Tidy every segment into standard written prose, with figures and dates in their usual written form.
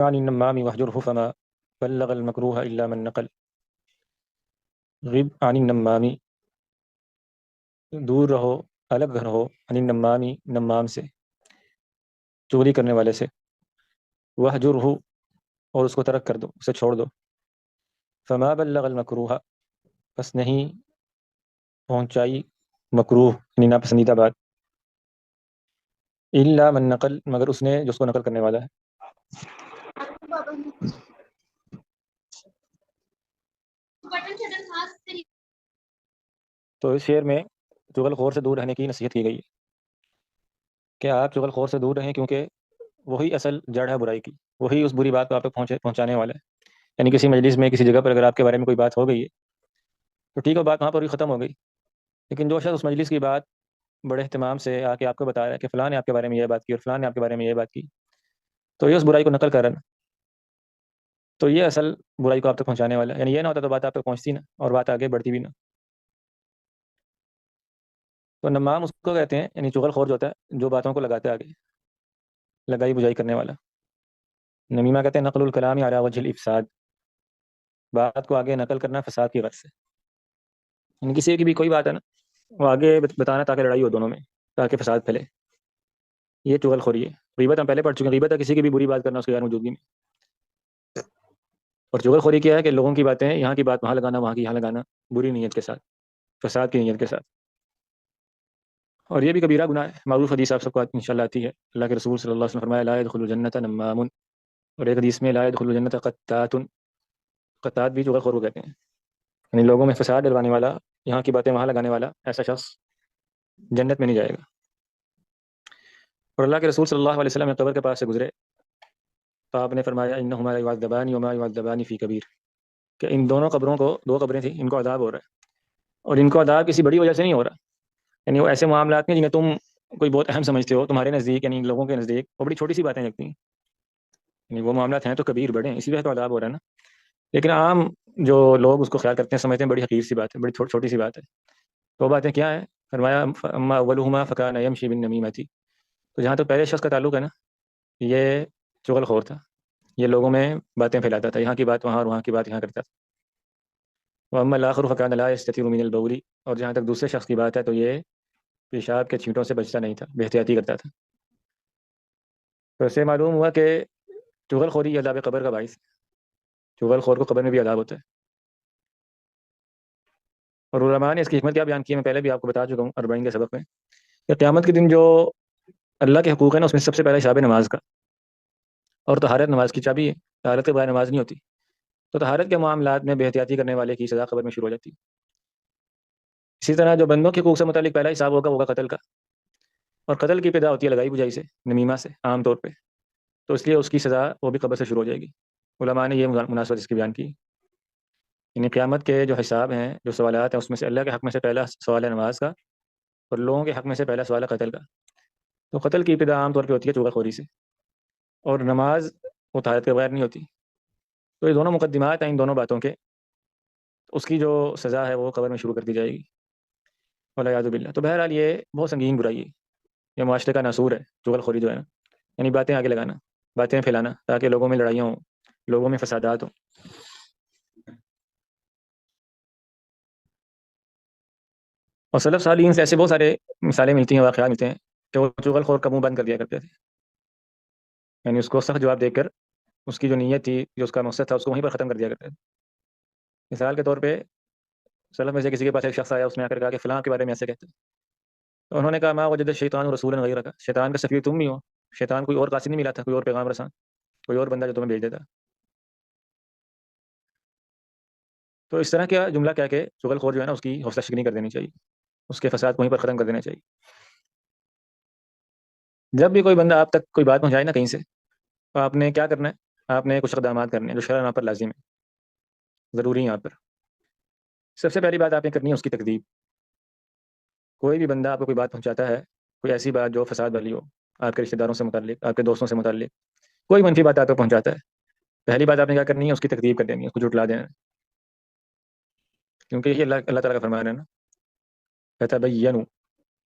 عن النمام واهجره فما بلغ المكروه إلا من نقل. غب عن النمامی، دور رہو، الگ رہو، عن النمامی، نمام سے، چغلی کرنے والے سے، واہجرہ، اور اس کو ترک کر دو، اسے چھوڑ دو، فما بلغ المکروہ، بس نہیں پہنچائی مکروہ یعنی ناپسندیدہ بات، الا من نقل، مگر اس نے جس کو نقل کرنے والا ہے. تو اس شعر میں چغل خور سے دور رہنے کی نصیحت کی گئی ہے کہ آپ چغل خور سے دور رہیں، کیونکہ وہی اصل جڑ ہے برائی کی، وہی اس بری بات کو آپ تک پہنچانے والا ہے. یعنی کسی مجلس میں کسی جگہ پر اگر آپ کے بارے میں کوئی بات ہو گئی ہے تو ٹھیک ہے، بات وہاں پر ہی ختم ہو گئی، لیکن جو شخص اس مجلس کی بات بڑے اہتمام سے آ کے آپ کو بتا رہا ہے کہ فلاں نے آپ کے بارے میں یہ بات کی اور فلاں نے آپ کے بارے میں یہ بات کی، تو یہ اس برائی کو نقل کر رہا ہے نا، تو یہ اصل برائی کو آپ تک پہنچانے والا ہے. یعنی یہ نہ ہوتا تو بات آپ تک پہنچتی نہ اور بات آگے بڑھتی بھی نہ. تو نمام اس کو کہتے ہیں، یعنی چغل خور جو ہوتا ہے جو باتوں کو لگاتے آگے، لگائی بجائی کرنے والا. نمیمہ کہتے ہیں نقل الکلام علی وجہ الافساد، بات کو آگے نقل کرنا فساد کی غرض سے. یعنی کسی کی بھی کوئی بات ہے نا، وہ آگے بتانا تاکہ لڑائی ہو دونوں میں، تاکہ فساد پھیلے، یہ چغل خوری ہے. غیبت ہم پہلے پڑھ چکے ہیں، غیبت ہے کسی کی بھی بری بات کرنا اس کی غیر موجودگی میں. اور چغل خوری کیا ہے کہ لوگوں کی باتیں یہاں کی بات وہاں لگانا، وہاں کی یہاں لگانا، بری نیت کے ساتھ، فساد کی نیت کے ساتھ. اور یہ بھی کبیرہ گناہ ہے. معروف حدیث آپ سب کو انشاءاللہ آتی ہے، اللہ کے رسول صلی اللہ علیہ وسلم نے فرمایا لا يدخل الجنۃ نمام، اور ایک حدیث میں لا يدخل الجنۃ قطات، قطات بھی چغل خور کو کہتے ہیں، یعنی لوگوں میں فساد ڈلوانے والا، یہاں کی باتیں وہاں لگانے والا، ایسا شخص جنت میں نہیں جائے گا. اور اللہ کے رسول صلی اللہ علیہ وسلم نے قبر کے پاس سے گزرے تو آپ نے فرمایا انہما یعذبان وما یعذبان فی کبیر، کہ ان دونوں قبروں کو، دو قبریں تھیں، ان کو عذاب ہو رہا ہے، اور ان کو عذاب کسی بڑی وجہ سے نہیں ہو رہا. یعنی وہ ایسے معاملات میں جنہیں تم کوئی بہت اہم سمجھتے ہو، تمہارے نزدیک یعنی لوگوں کے نزدیک وہ بڑی چھوٹی سی باتیں لگتی ہیں، یعنی وہ معاملات ہیں تو کبیر بڑے ہیں، اسی وجہ تو عذاب ہو رہا ہے نا. لیکن عام جو لوگ اس کو خیال کرتے ہیں، سمجھتے ہیں بڑی حقیر سی بات ہے، بڑی چھوٹی سی بات ہے. تو وہ باتیں کیا ہیں؟ فرمایا اما اولہما فکان یمشی بالنمیمۃ، تو جہاں تک پہلے شخص کا تعلق ہے نا، یہ چغل خور تھا، یہ لوگوں میں باتیں پھیلاتا تھا، یہاں کی بات وہاں اور وہاں کی بات یہاں کرتا تھا. واما الاخر فکان لا یستتر من البول، اور جہاں تک دوسرے شخص کی بات ہے تو یہ پیشاب کے چھینٹوں سے بچتا نہیں تھا، بے احتیاطی کرتا تھا. تو اس سے معلوم ہوا کہ چغل خوری عذاب قبر کا باعث ہے، چغل خور کو قبر میں بھی عذاب ہوتا ہے. اور علماء نے اس کی حکمت کیا بیان کی ہے، میں پہلے بھی آپ کو بتا چکا ہوں 40 کے سبق میں، کہ قیامت کے دن جو اللہ کے حقوق ہیں نا، اس میں سب سے پہلا حساب ہے نماز کا. اور طہارت نماز کی چابی ہے، طہارت کے بغیر نماز نہیں ہوتی. تو طہارت کے معاملات میں بے احتیاطی کرنے والے کی سزا قبر میں شروع ہو جاتی ہے. اسی طرح جو بندوں کے حقوق سے متعلق پہلا حساب ہوگا قتل کا، اور قتل کی ابتدا ہوتی ہے لگائی بجائی سے، نمیمہ سے عام طور پہ، تو اس لیے اس کی سزا وہ بھی قبر سے شروع ہو جائے گی. علماء نے یہ مناسبت اس کی بیان کی. یعنی قیامت کے جو حساب ہیں، جو سوالات ہیں، اس میں سے اللہ کے حق میں سے پہلا سوال ہے نماز کا، اور لوگوں کے حق میں سے پہلا سوال ہے قتل کا. تو قتل کی ابتدا عام طور پہ ہوتی ہے چغل خوری سے، اور نماز وہ طہارت کے بغیر نہیں ہوتی. تو یہ دونوں مقدمات ہیں ان دونوں باتوں کے، اس کی جو سزا ہے وہ قبر میں شروع کر دی جائے گی والعیاذ باللہ. تو بہرحال یہ بہت سنگین برائی ہے، یہ معاشرے کا ناسور ہے چغل خوری جو ہے نا، یعنی باتیں آگے لگانا، باتیں پھیلانا تاکہ لوگوں میں لڑائیاں ہوں، لوگوں میں فسادات ہوں. اور سلف صالحین سے ایسے بہت سارے مثالیں ملتی ہیں، واقعات ملتے ہیں کہ وہ چغل خور کا منہ بند کر دیا کرتے تھے، یعنی اس کو سخت جواب دے کر اس کی جو نیت تھی، جو اس کا مقصد تھا، اس کو وہیں پر ختم کر دیا کرتے تھے. مثال کے طور پہ سلف میں سے کسی کے پاس ایک شخص آیا، اس نے آ کر کہا کہ فلاں کے بارے میں ایسے کہتے ہیں. تو انہوں نے کہا ما وجد الشیطان رسول غیرک، شیطان کا سفیر تم نہیں ہو، شیطان کوئی اور قاصد نہیں ملا تھا، کوئی اور پیغام رساں، کوئی اور بندہ جو تمہیں بھیج دیتا. تو اس طرح کا جملہ کہہ کے چغل خور جو ہے نا، اس کی حوصلہ شکنی کر دینی چاہیے، اس کے فساد کو وہیں پر ختم کر دینا چاہیے. جب بھی کوئی بندہ آپ تک کوئی بات پہنچائے نا کہیں سے، تو آپ نے کیا کرنا ہے؟ آپ نے کچھ اقدامات کرنے ہیں جو شرع آپ پر لازم ہے، ضروری ہیں آپ پر. سب سے پہلی بات آپ نے کرنی ہے اس کی تکذیب. کوئی بھی بندہ آپ کو کوئی بات پہنچاتا ہے، کوئی ایسی بات جو فساد والی ہو، آپ کے رشتہ داروں سے متعلق، آپ کے دوستوں سے متعلق، کوئی منفی بات آپ کو پہنچاتا ہے، پہلی بات آپ نے کیا کرنی ہے؟ اس کی تکذیب کر دینی ہے، اس کو جھٹلا دینا ہے. کیونکہ یہ اللہ تعالیٰ کا فرمان ہے نا، فتبینوا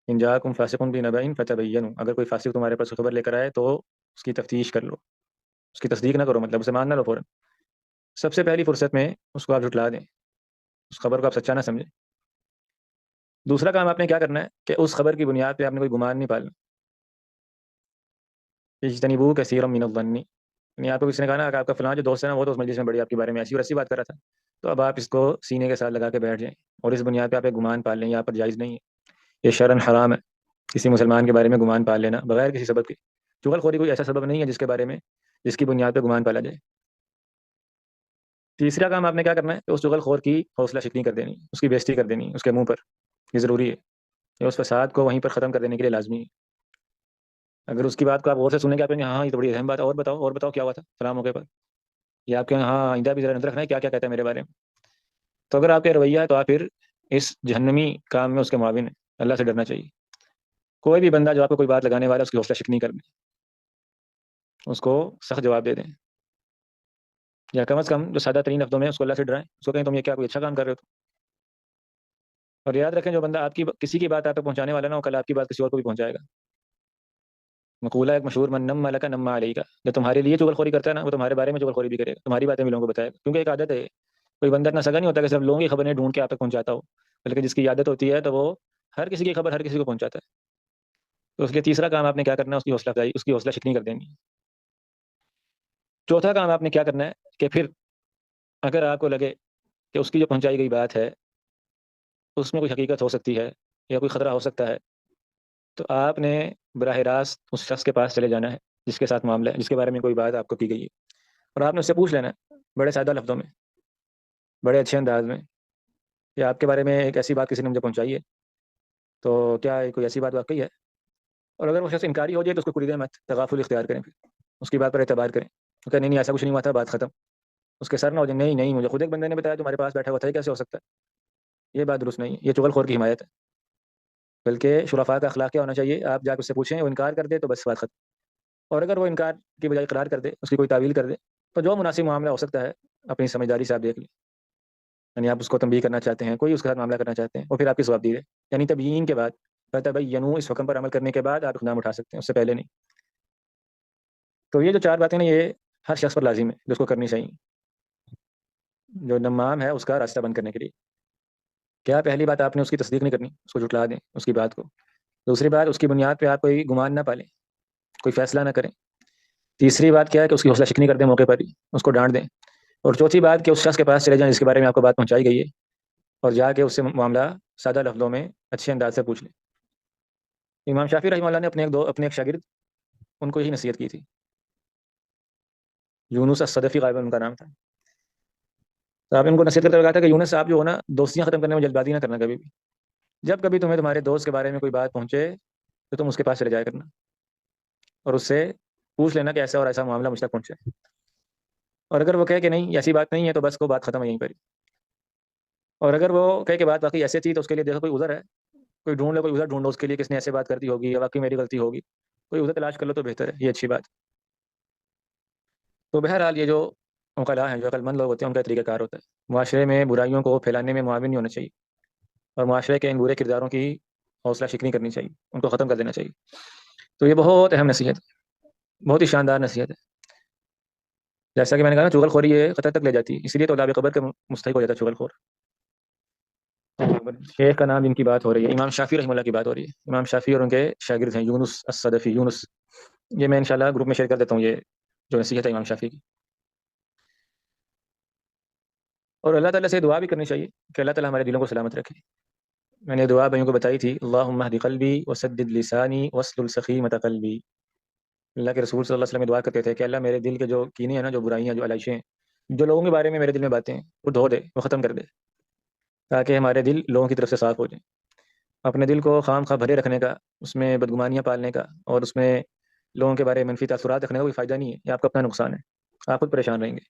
ان جاءکم فاسق بنبأ فتبینوا، اگر کوئی فاسق تمہارے پاس خبر لے کر آئے تو اس کی تفتیش کر لو. اس کی تصدیق نہ کرو، مطلب اسے مان نہ لو فوراً. سب سے پہلی فرصت میں اس کو آپ جھٹلا دیں، اس خبر کو آپ سچا نہ سمجھیں. دوسرا کام آپ نے کیا کرنا ہے کہ اس خبر کی بنیاد پہ آپ نے کوئی گمان نہیں پالنا. اجتنبوا کثیرا من الظن، یعنی آپ کو کسی نے کہا نا کہ آپ کا فلاں جو دوست ہے نا وہ تو اس مجلس میں بڑی آپ کے بارے میں ایسی اور ایسی بات کر رہا تھا، تو اب آپ اس کو سینے کے ساتھ لگا کے بیٹھ جائیں اور اس بنیاد پہ آپ ایک گمان پال لیں. یہاں پر جائز نہیں ہے، یہ شرعن حرام ہے کسی مسلمان کے بارے میں گمان پال لینا بغیر کسی سبب کے. چغل خوری کوئی ایسا سبب نہیں ہے جس کے بارے میں جس کی بنیاد پہ گمان پالا جائے. تیسرا کام آپ نے کیا کرنا ہے کہ اس چغل خور کی حوصلہ شکنی کر دینی، اس کی بےزتی کر دینی اس کے منہ پر. یہ ضروری ہے، یہ اس فساد کو وہیں پر ختم کر دینے کے لیے لازمی ہے. اگر اس کی بات کو آپ غور سے سنیں گے آپ کہیں گے ہاں یہ تو بڑی اہم بات ہے، اور بتاؤ کیا ہوا تھا فلاں موقع پر. یہ آپ کہیں ہاں آئندہ بھی ذرا نظر رکھنا ہے کیا کیا کہتا ہے میرے بارے میں. تو اگر آپ کا رویہ ہے تو آپ پھر اس جہنمی کام میں اس کے معاون ہیں. اللہ سے ڈرنا چاہیے. کوئی بھی بندہ جو آپ کو کوئی بات لگانے والا ہے اس کی حوصلہ شکنی کر دیں، اس کو سخت جواب دے دیں، یا کم از کم جو سادہ ترین لفظوں میں اس کو اللہ سے ڈرائیں. اس کو کہیں تم یہ کیا کوئی اچھا کام کر رہے ہو. اور یاد رکھیں جو بندہ آپ کی کسی کی بات آپ تک پہنچانے والا نا وہ کل آپ کی بات کسی اور کو بھی پہنچائے گا. مقولہ ایک مشہور من نم ملک نم علیہ کا، جو تمہارے لیے چغل خوری کرتا ہے نا وہ تمہارے بارے میں چغل خوری بھی کرے گا، تمہاری باتیں بھی لوگوں کو بتائے گا. کیونکہ ایک عادت ہے، کوئی بندہ اتنا سگا نہیں ہوتا کہ صرف لوگوں کی خبریں ڈھونڈ کے آپ تک پہنچاتا ہو، بلکہ جس کی عادت ہوتی ہے تو وہ ہر کسی کی خبر ہر کسی کو پہنچاتا ہے. تو اس لیے تیسرا کام آپ نے کیا کرنا ہے، اس کی حوصلہ افزائی، اس کی حوصلہ شکنی کر دینی. چوتھا کام آپ نے کیا کرنا ہے کہ پھر اگر آپ کو لگے کہ اس کی جو پہنچائی گئی بات ہے اس میں کوئی حقیقت ہو سکتی ہے یا کوئی خطرہ ہو سکتا ہے، تو آپ نے براہ راست اس شخص کے پاس چلے جانا ہے جس کے ساتھ معاملہ ہے، جس کے بارے میں کوئی بات آپ کو کی گئی ہے، اور آپ نے اس سے پوچھ لینا ہے بڑے سادہ لفظوں میں، بڑے اچھے انداز میں، کہ آپ کے بارے میں ایک ایسی بات کسی نے مجھے پہنچائی ہے، تو کیا یہ کوئی ایسی بات واقعی ہے. اور اگر وہ شخص انکاری ہو جائے تو اس کو کڑی دیں مت، تغافل اختیار کریں، پھر اس کی بات پر اعتبار کریں. تو کہ نہیں نہیں ایسا کچھ نہیں ہوا تھا، بات ختم. اس کے سر نہ ہو جائے نہیں نہیں مجھے خود ایک بندے نے بتایا تمہارے پاس بیٹھا ہوا تھا، یہ کیسے ہو سکتا ہے. یہ بات درست نہیں ہے، یہ چغل خور کی حمایت ہے. بلکہ شرفاء کا اخلاق کیا ہونا چاہیے، آپ جا کے اس سے پوچھیں، وہ انکار کر دے تو بس بات ختم. اور اگر وہ انکار کی بجائے اقرار کر دے، اس کی کوئی تعویل کر دے، تو جو مناسب معاملہ ہو سکتا ہے اپنی سمجھداری سے آپ دیکھ لیں. یعنی آپ اس کو تنبیہ کرنا چاہتے ہیں، کوئی اس کے ساتھ معاملہ کرنا چاہتے ہیں، اور پھر آپ کی جواب دی دے. یعنی تبیین کے بعد فتبینوا، اس حکم پر عمل کرنے کے بعد آپ اقدام اٹھا سکتے ہیں، اس سے پہلے نہیں. تو یہ جو چار باتیں نا یہ ہر شخص پر لازم ہے جو اس کو کرنی چاہیے، جو نمام ہے اس کا راستہ بند کرنے کے لیے. کیا پہلی بات آپ نے اس کی تصدیق نہیں کرنی، اس کو جھٹلا دیں اس کی بات کو. دوسری بات اس کی بنیاد پہ آپ کوئی گمان نہ پالیں، کوئی فیصلہ نہ کریں. تیسری بات کیا ہے کہ اس کی حوصلہ شکنی کر دیں موقع پر ہی، اس کو ڈانٹ دیں. اور چوتھی بات کہ اس شخص کے پاس چلے جائیں جس کے بارے میں آپ کو بات پہنچائی گئی ہے، اور جا کے اس سے معاملہ سادہ لفظوں میں اچھے انداز سے پوچھ لیں. امام شافعی رحمہ اللہ نے اپنے ایک شاگرد ان کو یہی نصیحت کی تھی. یونس الصدفی غالباً ان کا نام تھا. تو آپ ان کو نصیحت کرتے ہوئے کہا تھا کہ یونس آپ جو ہو نا دوستیاں ختم کرنے میں جلد بازی نہ کرنا کبھی بھی. جب کبھی تمہیں تمہارے دوست کے بارے میں کوئی بات پہنچے تو تم اس کے پاس چلے جایا کرنا اور اس سے پوچھ لینا کہ ایسا اور ایسا معاملہ مجھ تک پہنچے. اور اگر وہ کہے کہ نہیں ایسی بات نہیں ہے تو بس کو بات ختم ہے یہیں پر ہی. اور اگر وہ کہے کہ بات واقعی ایسی تھی تو اس کے لیے دیکھو کوئی عذر ہے، کوئی ڈھونڈ لو، کوئی عذر ڈھونڈو اس کے لیے کس نے ایسے بات کر دی ہوگی یا واقعی میری غلطی ہوگی، کوئی عذر تلاش کر لو تو بہتر ہے، یہ اچھی بات. تو بہرحال یہ جو عقلاء ہیں، جو عقل مند لوگ ہوتے ہیں، ان کا طریقہ کار ہوتا ہے معاشرے میں برائیوں کو پھیلانے میں معاون نہیں ہونا چاہیے، اور معاشرے کے ان برے کرداروں کی حوصلہ شکنی کرنی چاہیے، ان کو ختم کر دینا چاہیے. تو یہ بہت اہم نصیحت ہے، بہت ہی شاندار نصیحت ہے. جیسا کہ میں نے کہا نا چغل خوری یہ خطر تک لے جاتی ہے، اسی لیے تو عذاب قبر کے مستحق ہو جاتا ہے چغل خور. شیخ کا نام جن کی بات ہو رہی ہے امام شافعی رحمہ اللہ کی بات ہو رہی ہے. امام شافعی اور ان کے شاگرد ہیں یونس الصدفی. یونس یہ میں انشاءاللہ گروپ میں شیئر کر دیتا ہوں، یہ جو نصیحت ہے امام شافعی کی. اور اللہ تعالیٰ سے دعا بھی کرنی چاہیے کہ اللہ تعالیٰ ہمارے دلوں کو سلامت رکھے. میں نے دعا بھائیوں کو بتائی تھی، اللہم اہد قلبی وسدد لسانی واسلل سخیمۃ قلبی. اللہ کے رسول صلی اللہ علیہ وسلم دعا کرتے تھے کہ اللہ میرے دل کے جو کینے ہیں نا، جو برائیاں، جو علائشیں ہیں، جو لوگوں کے بارے میں میرے دل میں باتیں ہیں، وہ دھو دے، وہ ختم کر دے، تاکہ ہمارے دل لوگوں کی طرف سے صاف ہو جائیں. اپنے دل کو خام خواہ بھرے رکھنے کا، اس میں بدگمانیاں پالنے کا اور اس میں لوگوں کے بارے میں منفی تاثرات رکھنے کا کوئی فائدہ نہیں ہے، یہ آپ کا اپنا نقصان ہے، آپ خود پریشان رہیں گے.